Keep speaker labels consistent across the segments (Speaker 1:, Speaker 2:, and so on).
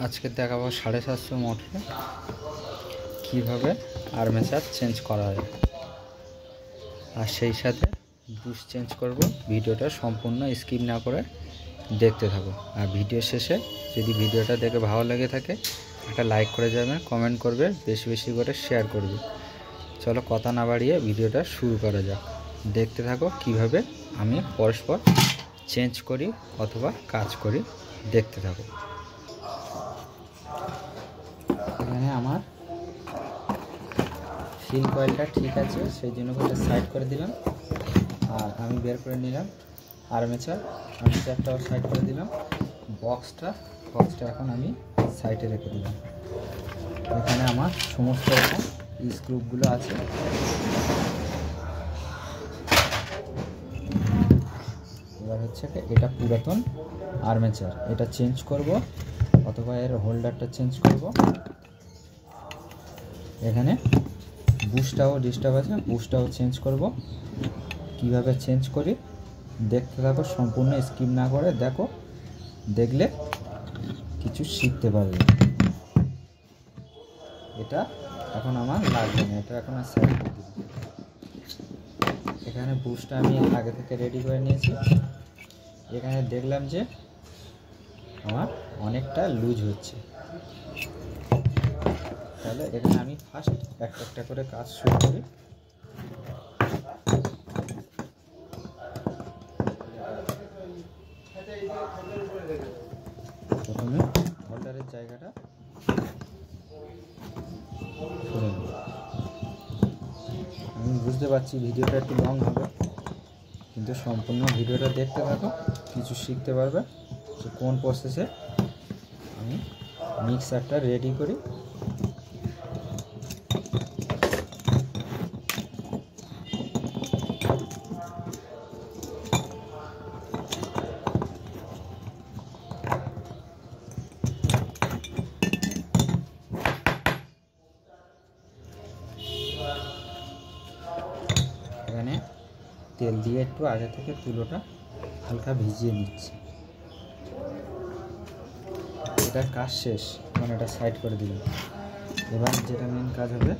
Speaker 1: আজকে দেখাবো 750 মোটরে কীভাবে আর্মেচার চেঞ্জ করা হয়, আর সেই সাথে বুশ চেঞ্জ করব। ভিডিওটা সম্পূর্ণ স্কিপ না করে দেখতে থাকো, আর ভিডিও শেষে যদি ভিডিওটা দেখে ভালো লেগে থাকে একটা লাইক করে যাবেন, কমেন্ট করবে, বেশি বেশি করে শেয়ার করবে। চলো কথা না বাড়িয়ে ভিডিওটা শুরু করা যাক। দেখতে থাকো কিভাবে আমি পরস্পর চেঞ্জ করি অথবা কাজ করি, দেখতে থাকো। এখানে আমার ফিল কয়েলটা ঠিক আছে, সেই জন্য সাইড করে দিলাম, আর আমি বের করে নিলাম আর্মেচারটাও সাইড করে দিলাম। বক্সটা এখন আমি সাইডে রেখে দিলাম। এখানে আমার সমস্ত রকম স্ক্রুপগুলো আছে। এবার হচ্ছে এটা পুরাতন আর্মেচার, এটা চেঞ্জ করব অথবা এর হোল্ডারটা চেঞ্জ করব। এখানে বুশটাও ডিস্টার্ব আছে, বুশটাও চেঞ্জ করব। কিভাবে চেঞ্জ করি দেখতে থাকো, সম্পূর্ণ স্কিপ না করে দেখো, দেখলে কিছু শিখতে পারবে। এটা এখন আমার লাগবে না, এটা এখন আর সাইড করে দিই। এখানে বুশটা আমি আগে থেকে রেডি করে নিয়েছি। এখানে দেখলাম যে আমার অনেকটা লুজ হচ্ছে, তাহলে এখানে আমি ফার্স্ট একটা করে কাজ শুরু করি। প্রথমে হোল্ডারের জায়গাটা করে নেব। আমি বুঝতে পারছি ভিডিওটা একটু লং হবে, কিন্তু সম্পূর্ণ ভিডিওটা দেখতে থাকো, কিছু শিখতে পারবে যে কোন প্রসেসে আমি মিক্সারটা রেডি করি। এখানে তেল দিয়ে একটু আগে থেকে তুলোটা হালকা ভিজিয়ে নিচ্ছি। এটা কাজ শেষ, মানে এটা সাইড করে দিলাম। এবার যেটা মেন কাজ হবে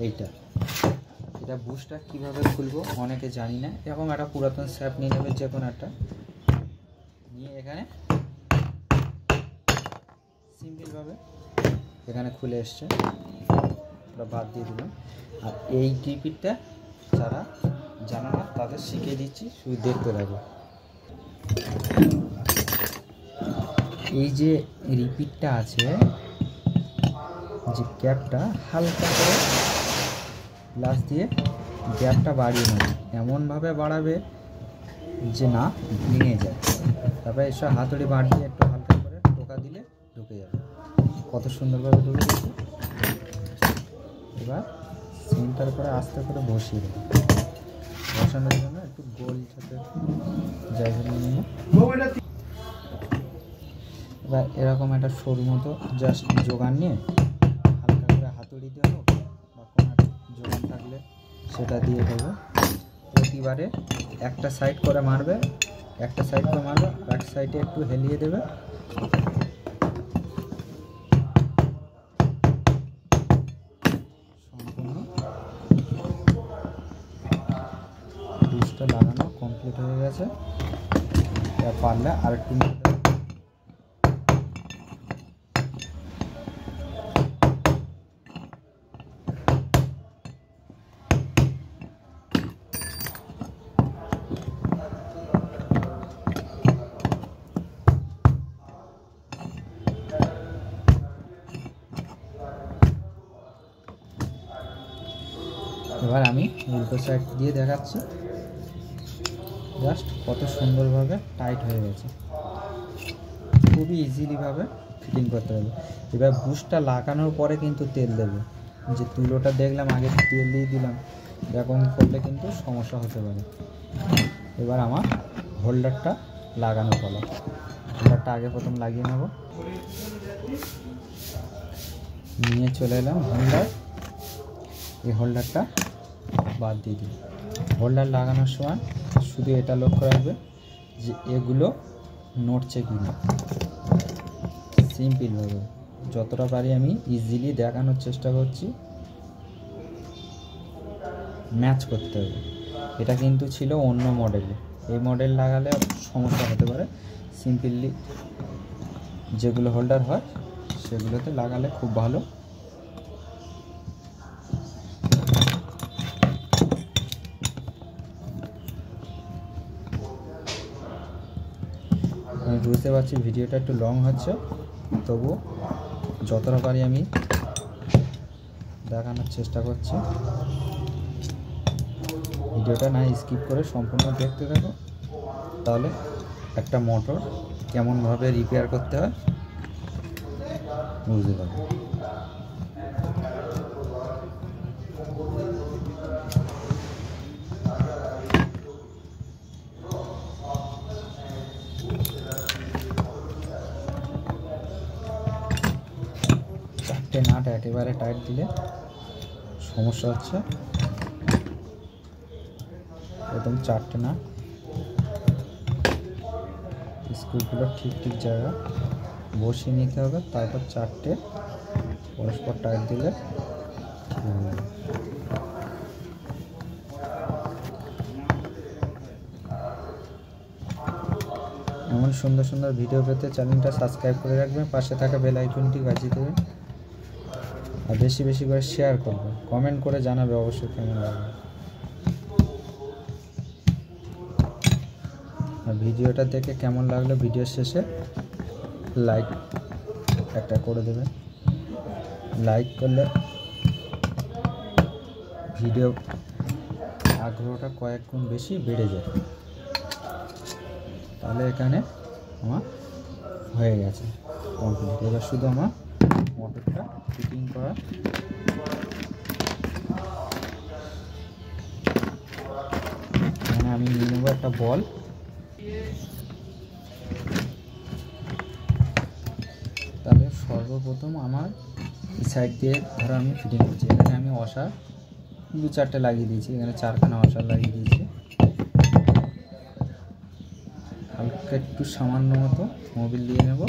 Speaker 1: এটা বুশটা কীভাবে খুলবো অনেকে জানি না। এরকম একটা পুরাতন স্যাপ নিয়ে নেবে, যে কোনো একটা নিয়ে এখানে সিম্পলভাবে এখানে খুলে এসছে, ওটা বাদ দিয়ে দিলাম। আর এই টিপিটটা যারা জানো না তাদের শিখিয়ে দিচ্ছি, শুধু দেখতে থাকো। এই যে রিপিটটা আছে, যে গ্যাপটা হালকা করে গ্লাস দিয়ে গ্যাপটা বাড়িয়ে নেবে, এমনভাবে বাড়াবে যে না ভেঙে যায়। তারপরে এসব হাতুড়ি বাড়িয়ে একটু হালকা করে টোকা দিলে ঢুকে যাবে। কত সুন্দরভাবে ঢুকে দিচ্ছে। এবার সেন্টার করে আস্তে করে বসিয়ে দেবে। বসানোর জন্য একটু গোল যাতে জায়গা নিয়ে, এবার এরকম একটা সরু মতো জাস্ট জোগান নিয়ে হালকা করে হাতুড়ি দিয়ে হোক বা কোনো জোগান থাকলে সেটা দিয়ে দেবো। প্রতিবারে একটা সাইড করে মারবে, আর এক সাইডে একটু হেলিয়ে দেবে। সম্পূর্ণ বুশটা লাগানো কমপ্লিট হয়ে গেছে। পারলে আর একটু এবার আমি উল্টো সাইড দিয়ে দেখাচ্ছি, জাস্ট কত সুন্দরভাবে টাইট হয়ে গেছে। খুবই ইজিলিভাবে ফিটিং করতে হবে। এবার বুশটা লাগানোর পরে কিন্তু তেল দেবে, যে তুলোটা দেখলাম আগে তেল দিয়ে দিলাম, এরকম করলে কিন্তু সমস্যা হতে পারে। এবার আমার হোল্ডারটা লাগানো পালা। হোল্ডারটা আগে প্রথম লাগিয়ে নেব, নিয়ে চলে এলাম হোল্ডার। এই হোল্ডারটা বাদ দিয়ে দিই। হোল্ডার লাগানোর সময় শুধু এটা লক্ষ্য রাখবে যে এগুলো নড়ছে কিনা। সিম্পলভাবে যতটা পারি আমি ইজিলি দেখানোর চেষ্টা করছি। ম্যাচ করতে হবে। এটা কিন্তু ছিল অন্য মডেলে, এই মডেল লাগালে সমস্যা হতে পারে। সিম্পলি যেগুলো হোল্ডার হয় সেগুলোতে লাগালে খুব ভালো। আমি বুঝতে পারছি ভিডিওটা একটু লং হচ্ছে, তবু যতটা পারি আমি দেখানোর চেষ্টা করছি। ভিডিওটা না স্কিপ করে সম্পূর্ণ দেখতে থাকো, তাহলে একটা মোটর কেমনভাবে রিপেয়ার করতে হয় বুঝতে পারবে। চারটে নাট একেবারে টাইট দিলে সমস্যা হচ্ছে। একদম চারটে নাট স্ক্রুগুলো ঠিক ঠিক জায়গা বসিয়ে নিতে হবে, তারপর চারটে পরস্পর টাইট দিলে ঠিক হয়ে যাবে। এমন সুন্দর সুন্দর ভিডিও পেতে চ্যানেলটা সাবস্ক্রাইব করে রাখবেন, পাশে থাকা বেল আইকনটি বাজিয়ে দেবেন, আর বেশি বেশি করে শেয়ার করবেন, কমেন্ট করে জানাবে অবশ্যই কেমন লাগবে। আর ভিডিওটা দেখে কেমন লাগলো ভিডিওর শেষে লাইক একটা করে দেবেন। লাইক করলে ভিডিও আগ্রহটা কয়েক গুণ বেশি বেড়ে যায়। তাহলে এখানে আমার হয়ে গেছে কমপ্লিট। এবার শুধু আমার মোটরটা ফিটিং করা। এখানে আমি নিয়ে নেবো একটা বল। তাহলে সর্বপ্রথম আমার এই সাইড দিয়ে ধরো আমি ফিটিং করছি। এখানে আমি ওয়াশার 2-4টে লাগিয়ে দিয়েছি, এখানে 4খানা ওয়াশার লাগিয়ে দিয়েছি। হালকা একটু সামান্য মতো মোবিল দিয়ে নেব।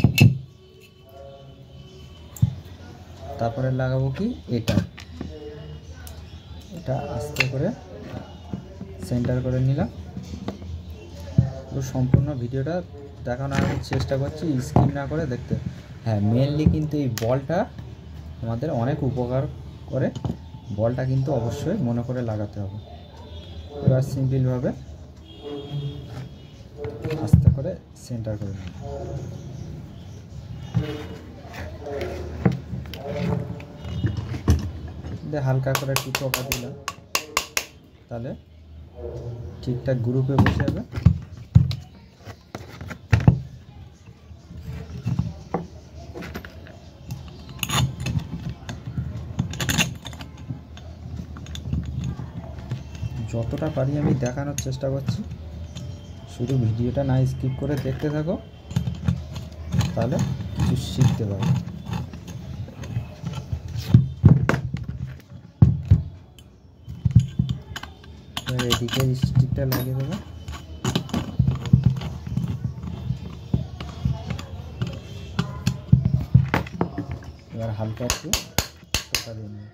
Speaker 1: তারপরে লাগাবো কি এটা আস্তে করে সেন্টার করে নিলাম। তো সম্পূর্ণ ভিডিওটা দেখানোর চেষ্টা করছি, স্কিপ না করে দেখতে। হ্যাঁ, মেনলি কিন্তু এই বলটা আমাদের অনেক উপকার করে। বলটা কিন্তু অবশ্যই মনে করে লাগাতে হবে। এবার সিম্পলভাবে আস্তে করে সেন্টার করে নেব। হালকা করে একটু টোকা দিলাম, তাহলে ঠিকঠাক গ্রুপে বসে যাবে। যতটা পারি আমি দেখানোর চেষ্টা করছি, শুধু ভিডিওটা না স্কিপ করে দেখতে থাকো, তাহলে কিছু শিখতে পারবে। এদিকে স্টিকটা লাগিয়ে দেবো। এবার হালকা একটু টোকা দিয়ে নেব।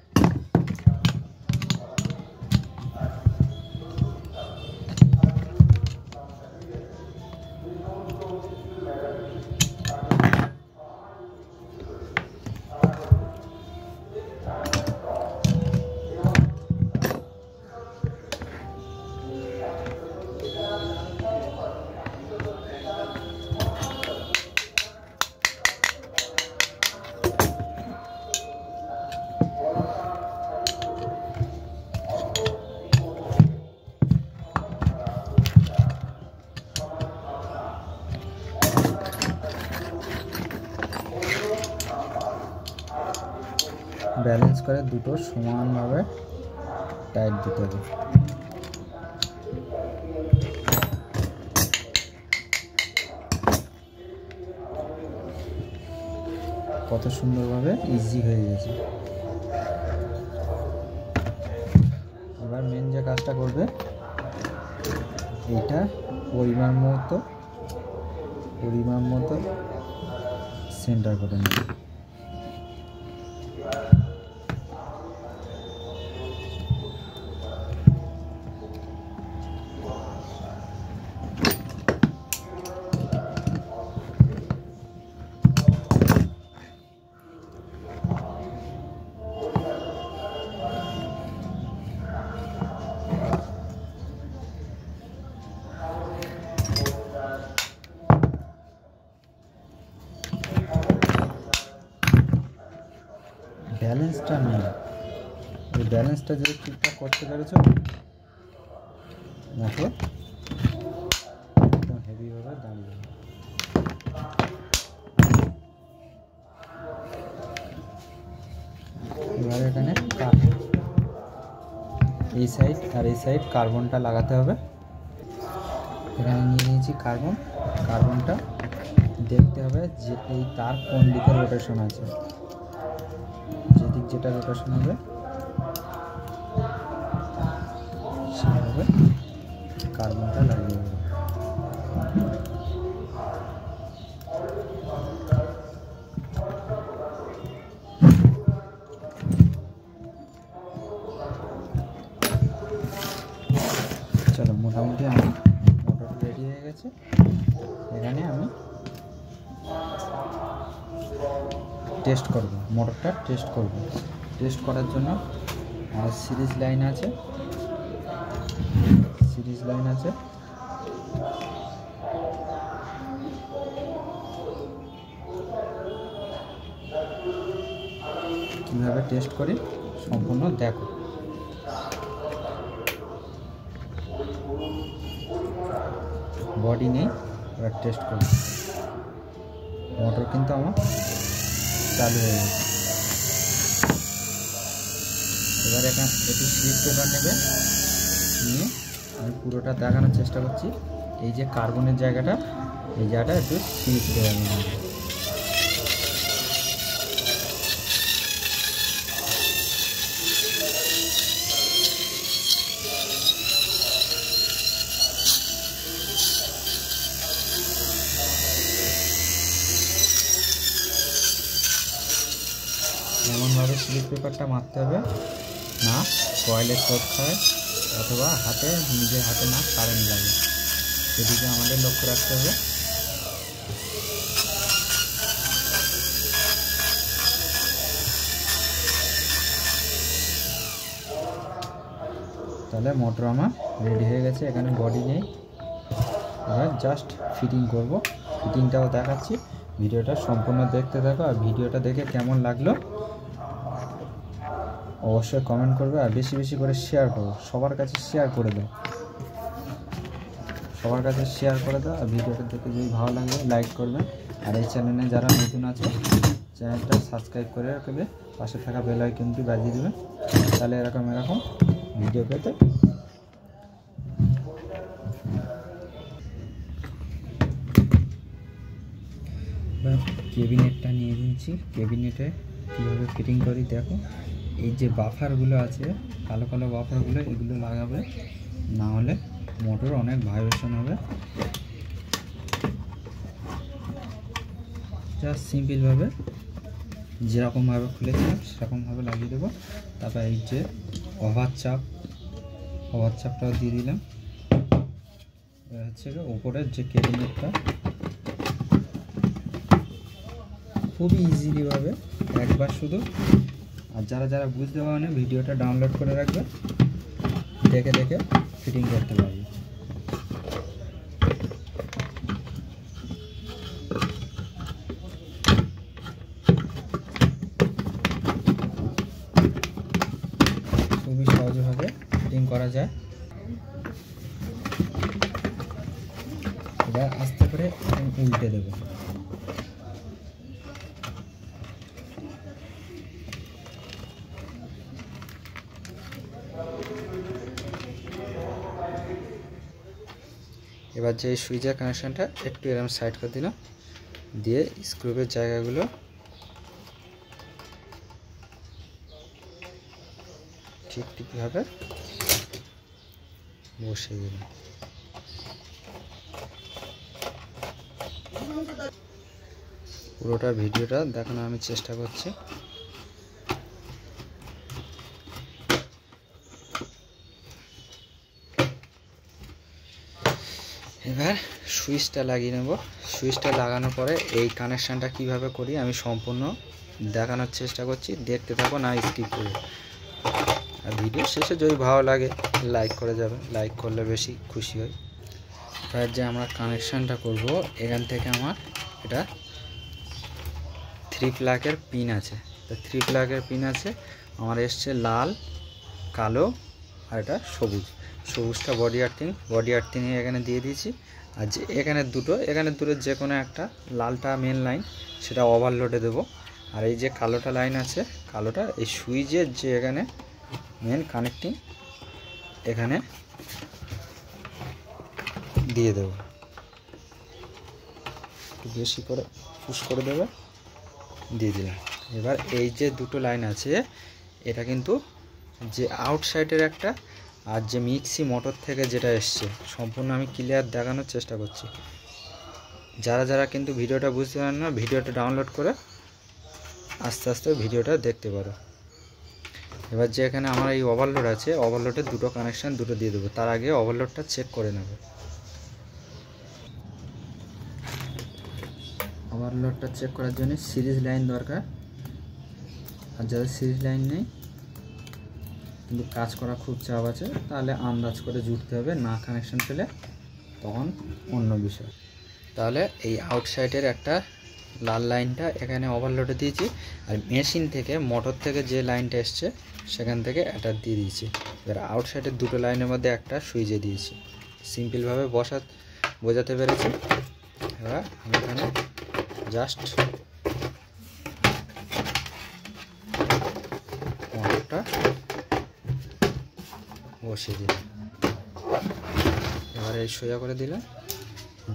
Speaker 1: ব্যালেন্স করে দুটো সমানভাবে টাইট দিতে হবে। কত সুন্দরভাবে ইজি হয়ে গেছে। এবার মেন যে কাজটা করবে, এইটা পরিমাণ মতো সেন্টার করে নেব। ব্যালেন্সটা নেই, এই ব্যালেন্সটা যদি ঠিকঠাক করতে পেরেছো মোটর একদম হেভিভাবে দাঁড়িয়ে যাবে। এবার এখানে এই সাইড আর এই সাইড কার্বনটা লাগাতে হবে। এখানে নিয়ে নিয়েছি কার্বনটা দেখতে হবে যে এই তার কোন দিকে রোটেশন আছে, যেদিক যেটা রোটেশন হবে সেভাবে কার্বনটা লাগিয়ে দেবে। চলো, মোটামুটি আমার মোটর রেডি হয়ে গেছে। এখানে আমি টেস্ট করব, মোটরটা টেস্ট করব। টেস্ট করার জন্য আমার সিরিজ লাইন আছে, কীভাবে টেস্ট করি সম্পূর্ণ দেখো। বডি নেই, এবার টেস্ট করি। মোটর কিন্তু আমার চালু হয়ে গেছে। এবার এখানে একটু স্লিপ পেপার নেবে, নিয়ে আমি পুরোটা দেখানোর চেষ্টা করছি। এই যে কার্বনের জায়গাটা, এই জায়গাটা একটু স্লিপ পেপার নেবে। এমনভাবে স্লিপ পেপারটা মারতে হবে না কয়েলের চোখ খায় অথবা নিজের হাতে না কারেন্ট লাগে, সেদিকে আমাদের লক্ষ্য রাখতে হবে। তাহলে মোটর আমার রেডি হয়ে গেছে। এখানে বডি নেই, এবার জাস্ট ফিটিং করব। ফিটিংটাও দেখাচ্ছি, ভিডিওটা সম্পূর্ণ দেখতে থাকো। আর ভিডিওটা দেখে কেমন লাগলো অবশ্যই কমেন্ট করবে, আর বেশি বেশি করে শেয়ার করো, সবার কাছে শেয়ার করে দাও, আর ভিডিওটা দেখে যদি ভালো লাগে লাইক করবে। আর এই চ্যানেলে যারা নতুন আছে চ্যানেলটা সাবস্ক্রাইব করে রাখবে, পাশে থাকা বেল আইকনটি বাজিয়ে দেবে, তাহলে এরকম ভিডিও পেতে। ক্যাবিনেটটা নিয়ে নিয়েছি, ক্যাবিনেটে কীভাবে ফিটিং করি দেখো। এই যে বাফারগুলো আছে, কালো কালো বাফারগুলো, এগুলো লাগাবে, না হলে মোটর অনেক ভাইব্রেশন হবে। জাস্ট সিম্পলভাবে যেরকমভাবে খুলেছিলাম সেরকমভাবে লাগিয়ে দেবো। তারপর এই যে ওভারচাপটাও দিয়ে দিলাম। এবার হচ্ছে উপরের যে ক্যাবিনেটটা খুবই ইজিলিভাবে একবার শুধু, আর যারা বুঝতে পারে ভিডিওটা ডাউনলোড করে রাখবে, দেখে দেখে ফিটিং করতে পারবে। খুবই সহজভাবে ফিটিং করা যায়। এবার আস্তে করে উল্টে দেবো। এবার যে সুইচের কানেকশনটা একটু এরকম সাইড করে দিলাম, দিয়ে স্ক্রুপের জায়গাগুলো ঠিকভাবে বসিয়ে দিলাম। পুরোটা ভিডিওটা দেখানোর আমি চেষ্টা করছি। এবার সুইচটা লাগিয়ে নেব। সুইচটা লাগানোর পরে এই কানেকশানটা কিভাবে করি আমি সম্পূর্ণ দেখানোর চেষ্টা করছি, দেখতে থাকো, না স্কিপ করো। আর ভিডিও শেষে যদি ভালো লাগে লাইক করে যাবে, লাইক করলে বেশি খুশি হই। এবার যে আমরা কানেকশানটা করব, এখান থেকে আমার এটা 3 প্লাগের পিন আছে। তো 3 প্লাগের পিন আছে আমার, এসছে লাল, কালো আর এটা সবুজ। সবুজটা বডি আর্থিংয়ে এখানে দিয়ে দিয়েছি। আর যে এখানে দুটো যে কোনো একটা, লালটা মেন লাইন, সেটা ওভারলোডে দেবো। আর এই যে কালোটা লাইন আছে, কালোটা এই সুইচের যে এখানে মেন কানেক্টিং, এখানে দিয়ে দেবো। একটু বেশি করে পুশ করে দেবে, দিয়ে দিলাম। এবার এই যে দুটো লাইন আছে, এটা কিন্তু যে আউটসাইডের একটা, আর যে মিক্সি মোটর থেকে যেটা এসছে, সম্পূর্ণ আমি ক্লিয়ার দেখানোর চেষ্টা করছি। যারা কিন্তু ভিডিওটা বুঝতে পারেন না, ভিডিওটা ডাউনলোড করে আস্তে আস্তে ভিডিওটা দেখতে পারো। এবার যে এখানে আমার এই ওভারলোড আছে, ওভারলোডের দুটো কানেকশান দুটো দিয়ে দেবো। তার আগে ওভারলোডটা চেক করে নেব। ওভারলোডটা চেক করার জন্য সিরিজ লাইন দরকার। আর যাদের সিরিজ লাইন নেই কিন্তু কাজ করা খুব চাপ আছে, তাহলে আন্দাজ করে জুড়তে হবে, না কানেকশান পেলে তখন অন্য বিষয়। তাহলে এই আউটসাইডের একটা লাল লাইনটা এখানে ওভারলোডে দিয়েছি, আর মেশিন থেকে মোটর থেকে যে লাইনটা এসছে সেখান থেকে এটা দিয়ে দিয়েছি। এবার আউটসাইডের দুটো লাইনের মধ্যে একটা সুইচে দিয়েছি। সিম্পলভাবে বোঝাতে পেরেছি। এবার আমি এখানে জাস্ট মোটরটা বসিয়ে দিলাম। এবারে সোজা করে দিলাম।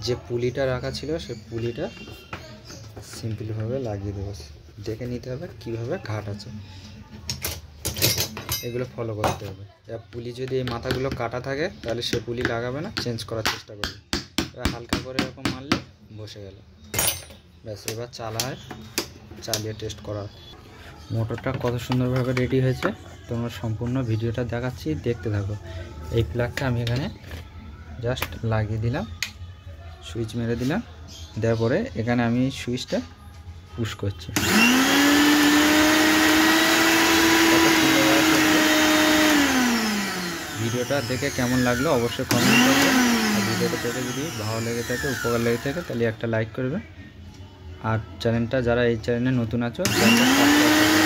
Speaker 1: যে পুলিটা রাখা ছিল সেই পুলিটা সিম্পলভাবে লাগিয়ে দেবো। দেখে নিতে হবে কীভাবে ঘাট আছে, এগুলো ফলো করতে হবে। এবার পুলি যদি এই মাথাগুলো কাটা থাকে তাহলে সে পুলি লাগাবে না, চেঞ্জ করার চেষ্টা করবে। এবার হালকা করে এরকম মারলে বসে গেল, ব্যাস। এবার চালিয়ে টেস্ট করা। মোটরটা কত সুন্দরভাবে রেডি হয়েছে তোমরা সম্পূর্ণ ভিডিওটা দেখাচ্ছি, দেখতে থাকো। এই প্লাগটা আমি এখানে জাস্ট লাগিয়ে দিলাম, সুইচ মেরে দিলাম। দেওয়ার পরে এখানে আমি সুইচটা পুশ করছি। ভিডিওটা দেখে কেমন লাগলো অবশ্যই কমেন্ট করবে। আর ভিডিওটা দেখে যদি ভালো লেগে থাকে, উপকার লেগে থাকে, তাহলে একটা লাইক করবে। আর চ্যানেলটা, যারা এই চ্যানেলে নতুন আছো, চ্যানেলটা সাবস্ক্রাইব করবে।